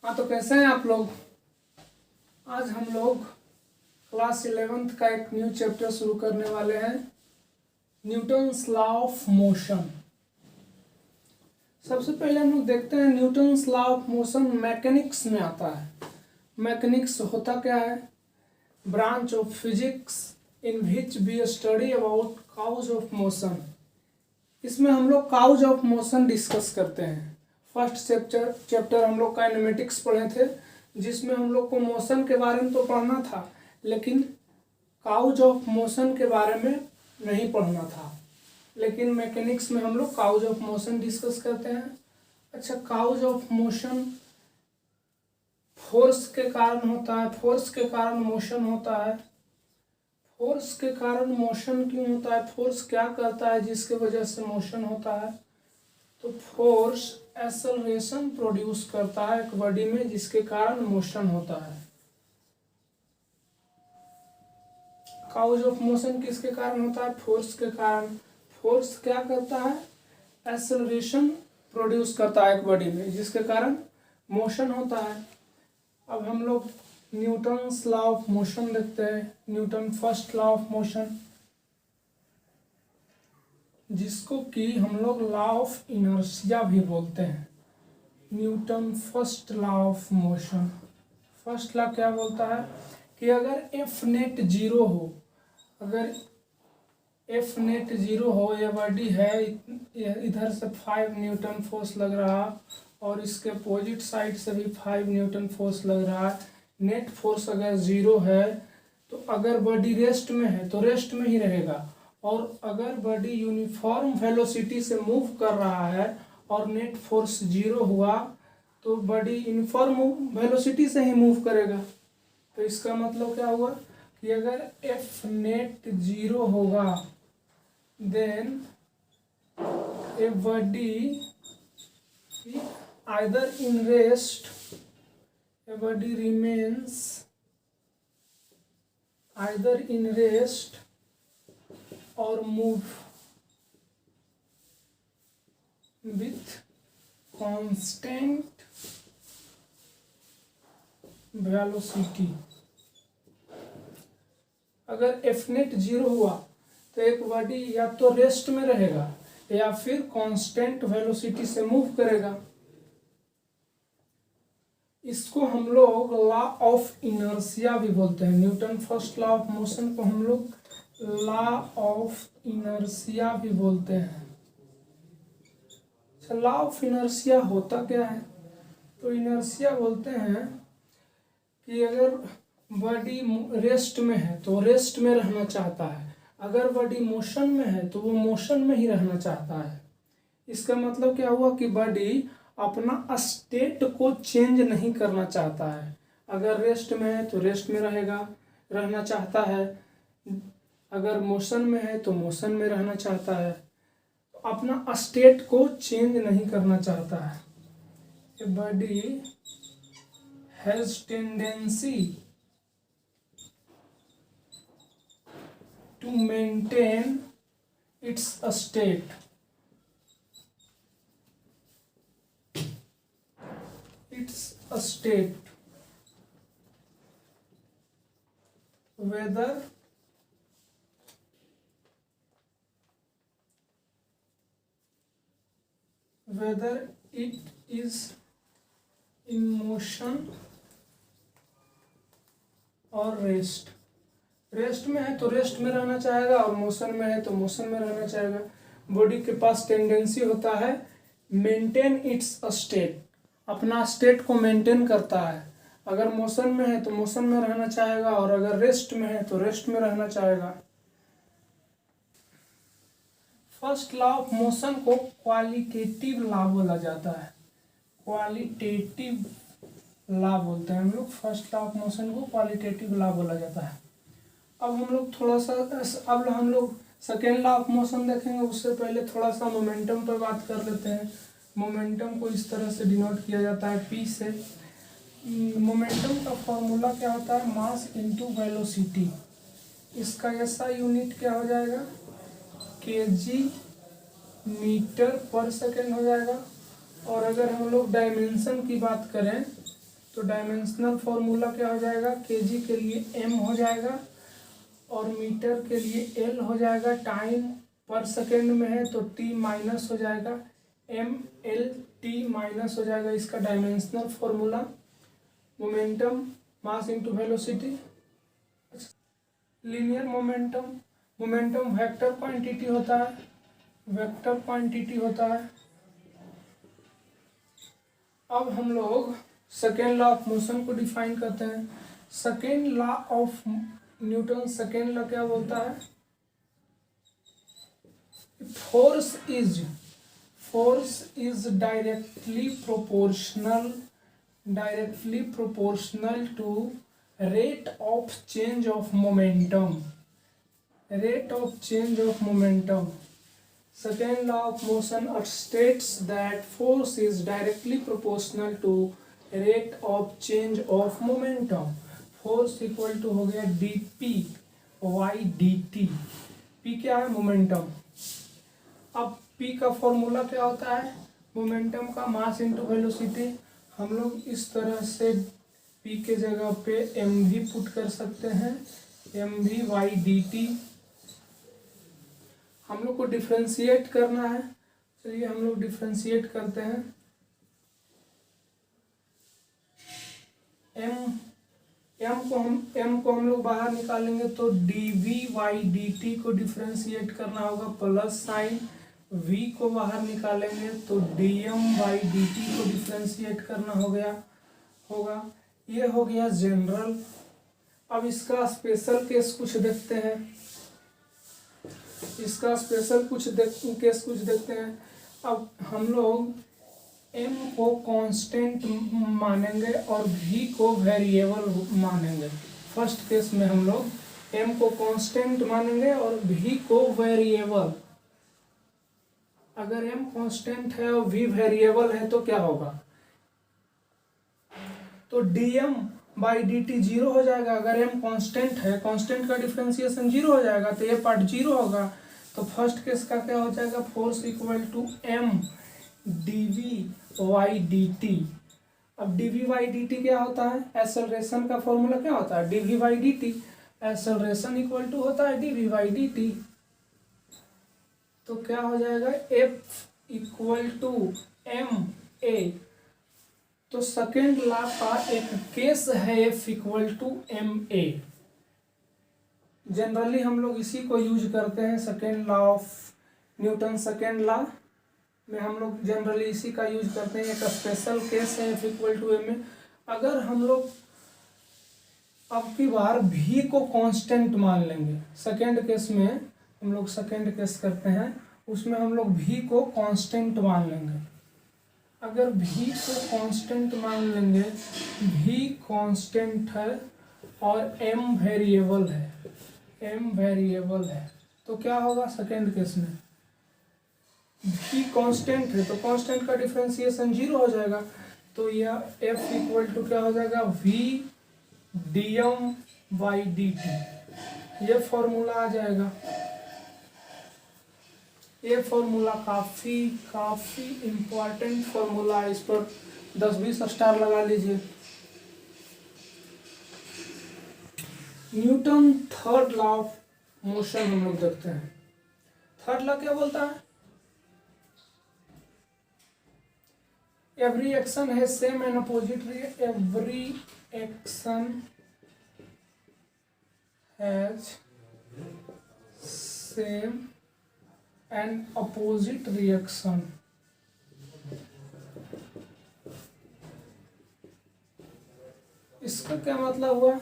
हाँ, तो कैसे हैं आप लोग। आज हम लोग क्लास 11th का एक न्यू चैप्टर शुरू करने वाले हैं, न्यूटन्स लॉ ऑफ मोशन। सबसे पहले हम लोग देखते हैं Newton's law of motion mechanics में आता है। मैकेनिक्स होता क्या है? Branch of physics in which we study about cause of motion. इसमें हम लोग काउज ऑफ मोशन डिस्कस करते हैं। फर्स्ट चैप्टर हम लोग काइनेमेटिक्स पढ़े थे, जिसमें हम लोग को मोशन के बारे में तो पढ़ना था, लेकिन काउज ऑफ मोशन के बारे में नहीं पढ़ना था। लेकिन मैकेनिक्स में हम लोग काउज ऑफ मोशन डिस्कस करते हैं। अच्छा, काउज ऑफ मोशन फोर्स के कारण होता है, फोर्स के कारण मोशन होता है। फोर्स के कारण मोशन क्यों होता है? फोर्स क्या करता है जिसके वजह से मोशन होता है? तो फोर्स एक्सेलरेशन प्रोड्यूस करता है एक बॉडी में, जिसके कारण मोशन होता है। काउज ऑफ मोशन किसके कारण होता है? फोर्स के कारण। फोर्स क्या करता है? एक्सेलरेशन प्रोड्यूस करता है एक बॉडी में, जिसके कारण मोशन होता है। अब हम लोग न्यूटन्स लॉ ऑफ मोशन देखते हैं। Newton first law of motion, जिसको कि हम लोग लॉ ऑफ इनर्शिया भी बोलते हैं। Newton first law of motion. First law क्या बोलता है कि अगर एफ नेट जीरो हो, अगर एफ नेट जीरो हो, यह बॉडी है, इधर से 5 न्यूटन फोर्स लग रहा और इसके अपोजिट साइड से भी 5 न्यूटन फोर्स लग रहा है। नेट फोर्स अगर जीरो है तो अगर बॉडी रेस्ट में है तो रेस्ट में ही रहेगा, और अगर बॉडी यूनिफॉर्म वेलोसिटी से मूव कर रहा है और नेट फोर्स जीरो हुआ तो बॉडी यूनिफॉर्म वेलोसिटी से ही मूव करेगा। तो इसका मतलब क्या हुआ कि अगर एफ नेट जीरो होगा, then a body either in rest, a body remains either in rest or move with constant velocity। अगर एफ नेट जीरो हुआ तो एक बॉडी या तो रेस्ट में रहेगा या फिर कांस्टेंट वेलोसिटी से मूव करेगा। इसको हम लोग लॉ ऑफ इनर्शिया भी बोलते हैं। Newton first law of motion को हम लोग लॉ ऑफ इनर्शिया भी बोलते हैं। लॉ ऑफ इनर्शिया होता क्या है? तो इनर्शिया बोलते हैं कि अगर बॉडी रेस्ट में है तो रेस्ट में रहना चाहता है, अगर बॉडी मोशन में है तो वो मोशन में ही रहना चाहता है। इसका मतलब क्या हुआ कि बॉडी अपना स्टेट को चेंज नहीं करना चाहता है। अगर रेस्ट में है तो रेस्ट में रहना चाहता है, अगर मोशन में है तो मोशन में रहना चाहता है, तो अपना स्टेट को चेंज नहीं करना चाहता है। A body has tendency to maintain its state, a state whether it is in motion और रेस्ट। रेस्ट में है तो रेस्ट में रहना चाहेगा और मोशन में है तो मोशन में रहना चाहेगा। बॉडी के पास टेंडेंसी होता है मेंटेन इट्स स्टेट, अपना स्टेट को मेंटेन करता है। अगर मोशन में है तो मोशन में रहना चाहेगा और अगर रेस्ट में है तो रेस्ट में रहना चाहेगा। फर्स्ट लॉ ऑफ मोशन को क्वालिटेटिव लॉ बोला जाता है। क्वालिटेटिव लॉ बोलते हैं हम लोग। फर्स्ट लॉ ऑफ मोशन को क्वालिटेटिव लॉ बोला जाता है। अब हम लोग सेकेंड लॉ ऑफ मोशन देखेंगे। उससे पहले थोड़ा सा मोमेंटम पर बात कर लेते हैं। मोमेंटम को इस तरह से डिनोट किया जाता है P से। मोमेंटम का फॉर्मूला क्या होता है? मास इनटू वेलोसिटी। इसका SI यूनिट क्या हो जाएगा? kg मीटर पर सेकेंड हो जाएगा। और अगर हम लोग डायमेंशन की बात करें तो डायमेंशनल फॉर्मूला क्या हो जाएगा, केजी के लिए एम हो जाएगा और मीटर के लिए एल हो जाएगा। टाइम पर सेकेंड में है तो टी माइनस हो जाएगा, एम एल टी माइनस हो जाएगा इसका dimensional formula. Momentum mass into velocity. Linear momentum vector quantity होता है, वेक्टर क्वांटिटी होता है। अब हम लोग सेकेंड लॉ ऑफ मोशन को डिफाइन करते हैं। Second law of Newton second law क्या बोलता है, force is directly proportional to rate of change of momentum. Second law of motion states that force is directly proportional to rate of change of momentum. Force equal to हो गया dp y dt। p क्या है, momentum. अब p का formula क्या होता है, momentum का मास इंटू वेलोसिटी। हम लोग इस तरह से p के जगह पे एम भी पुट कर सकते हैं, एम भी वाई डी टी। हम लोग को डिफ्रेंशिएट करना है, चलिए हम लोग डिफ्रेंशिएट करते हैं। एम को हम लोग बाहर निकालेंगे तो D we Y D T को डिफ्रेंशिएट करना होगा प्लस साइन, v को बाहर निकालेंगे तो D M Y D T को डिफ्रेंशिएट करना होगा। ये हो गया जनरल। अब इसका स्पेशल केस कुछ देखते हैं, केस कुछ देखते हैं। अब हम लोग m को कांस्टेंट मानेंगे और v को वेरिएबल मानेंगे। फर्स्ट केस में हम लोग m को कांस्टेंट मानेंगे और v को वेरिएबल। अगर m कांस्टेंट है और v वेरिएबल है तो क्या होगा, तो dm by D T zero हो जाएगा। अगर m कांस्टेंट है, कांस्टेंट का डिफ्रेंसिएशन जीरो हो जाएगा तो ये पार्ट जीरो होगा। तो फर्स्ट केस का क्या हो जाएगा, force equal to m d we Y D t. अब d we Y D t क्या होता है, एक्सेलरेशन का फॉर्मूला क्या होता है, d we Y D t. Acceleration equal to होता है d we Y D t. तो क्या हो जाएगा, f equal to M A. तो सेकेंड लॉ का एक केस है f equal to M A. Generally हम लोग इसी को यूज करते हैं, second law of Newton second law में हम लोग जनरली इसी का यूज करते हैं। एक स्पेशल केस है f equal to M A. अगर हम लोग अब की बार v को कांस्टेंट मान लेंगे, सेकेंड केस में हम लोग सेकेंड केस करते हैं, उसमें हम लोग v को कांस्टेंट मान लेंगे। अगर v को कांस्टेंट मान लेंगे, v कांस्टेंट है और m वेरिएबल है, तो क्या होगा सेकेंड केस में, v कांस्टेंट है तो कांस्टेंट का डिफरेंशिएशन जीरो हो जाएगा। तो यह f इक्वल टू क्या हो जाएगा, v D M by D T. ये फॉर्मूला आ जाएगा। ये फॉर्मूला काफ़ी इम्पोर्टेंट फॉर्मूला है, इस पर 10-20 स्टार लगा लीजिए। Newton third law of motion हम लोग देखते हैं। थर्ड लॉ क्या बोलता है, एवरी एक्शन है same and opposite every action has same and opposite reaction. इसका क्या मतलब हुआ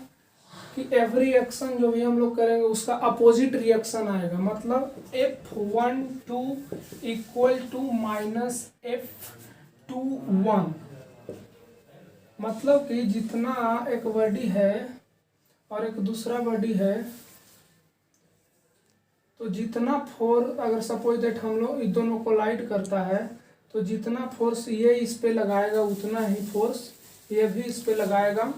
कि एवरी एक्शन जो भी हम लोग करेंगे उसका अपोजिट रिएक्शन आएगा। मतलब F12 equal to minus F21। मतलब कि जितना एक बॉडी है और एक दूसरा बॉडी है, तो जितना फोर्स, अगर सपोज दैट हम लोग इन दोनों को कोलाइड करता है, तो जितना फोर्स ये इस पे लगाएगा उतना ही फोर्स ये भी इस पे लगाएगा।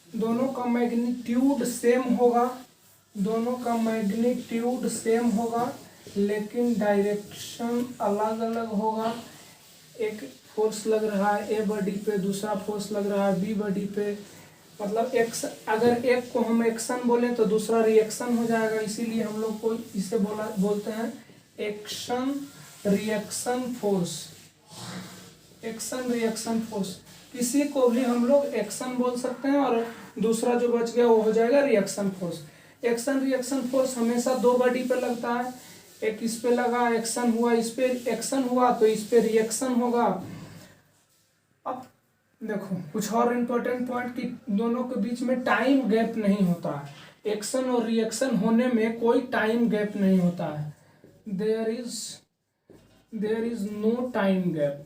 दोनों का मैग्नीट्यूड सेम होगा, लेकिन डायरेक्शन अलग अलग होगा। एक फोर्स लग रहा है ए बॉडी पे, दूसरा फोर्स लग रहा है बी बॉडी पे, मतलब अगर एक को हम एक्शन बोले तो दूसरा रिएक्शन हो जाएगा, इसीलिए हम लोग को इसे बोलते हैं action reaction force. Action reaction force, किसी को भी हम लोग एक्शन बोल सकते हैं और दूसरा जो बच गया वो हो जाएगा reaction force. Action reaction force हमेशा दो बॉडी पे लगता है, एक इस पे लगा एक्शन हुआ, इस पे एक्शन हुआ तो इस पे रिएक्शन होगा। अब देखो कुछ और इम्पोर्टेंट पॉइंट कि दोनों के बीच में टाइम गैप नहीं होता है, एक्शन और रिएक्शन होने में कोई टाइम गैप नहीं होता है, there is no time gap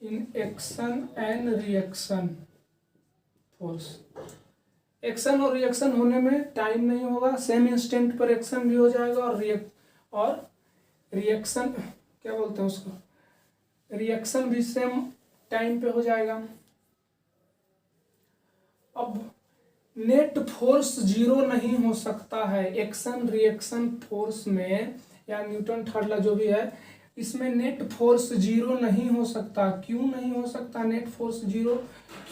in action and reaction force. Action और रिएक्शन होने में टाइम नहीं होगा, सेम इंस्टेंट पर एक्शन भी हो जाएगा और रिएक्शन क्या बोलते हैं उसको, रिएक्शन भी सेम टाइम पे हो जाएगा। अब नेट फोर्स जीरो नहीं हो सकता है एक्शन रिएक्शन फोर्स में, या न्यूटन थर्ड लॉ जो भी है, इसमें नेट फोर्स जीरो नहीं हो सकता। क्यों नहीं हो सकता नेट फोर्स जीरो?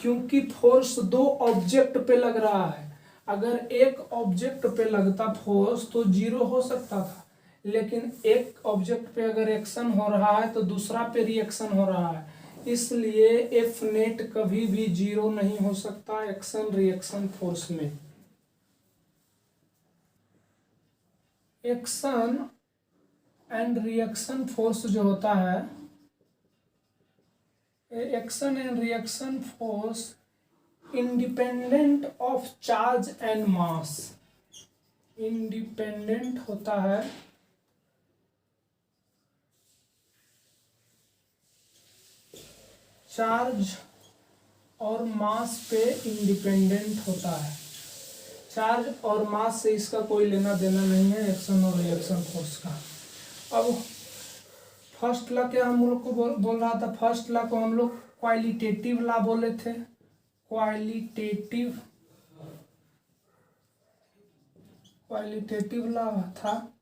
क्योंकि फोर्स दो ऑब्जेक्ट पे लग रहा है। अगर एक ऑब्जेक्ट पे लगता फोर्स तो जीरो हो सकता था, लेकिन एक ऑब्जेक्ट पे अगर एक्शन हो रहा है तो दूसरा पे रिएक्शन हो रहा है, इसलिए एफ नेट कभी भी जीरो नहीं हो सकता एक्शन रिएक्शन फोर्स में। एक्शन एंड रिएक्शन फोर्स जो होता है, action and reaction force independent of charge and mass, independent होता है चार्ज और मास पे, इंडिपेंडेंट होता है। चार्ज और मास से इसका कोई लेना देना नहीं है एक्शन और रिएक्शन फोर्स का। अब फर्स्ट लॉ क्या हम लोग को बोल रहा था, फर्स्ट लॉ को हम लोग क्वालिटेटिव लॉ बोले थे, क्वालिटेटिव लॉ था,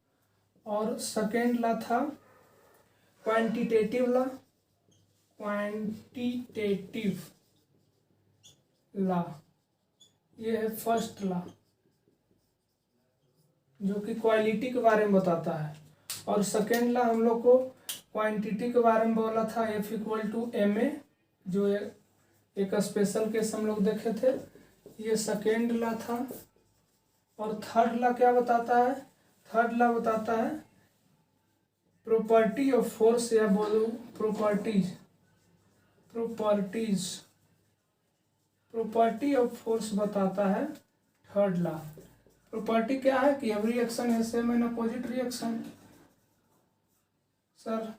और सेकेंड लॉ था क्वांटिटेटिव लॉ, क्वांटिटेटिव लॉ। ये है फर्स्ट लॉ जो कि क्वालिटी के बारे में बताता है, और सेकेंड लॉ हम लोग को क्वांटिटी के बारे में बोला था, F = ma, जो एक स्पेशल केस हम लोग देखे थे, ये सेकेंड लॉ था। और थर्ड लॉ क्या बताता है? थर्ड लॉ बताता है प्रॉपर्टी ऑफ फोर्स, या बोलो प्रॉपर्टी ऑफ फोर्स बताता है थर्ड लॉ। प्रॉपर्टी क्या है कि एवरी एक्शन है same and opposite reaction. Sir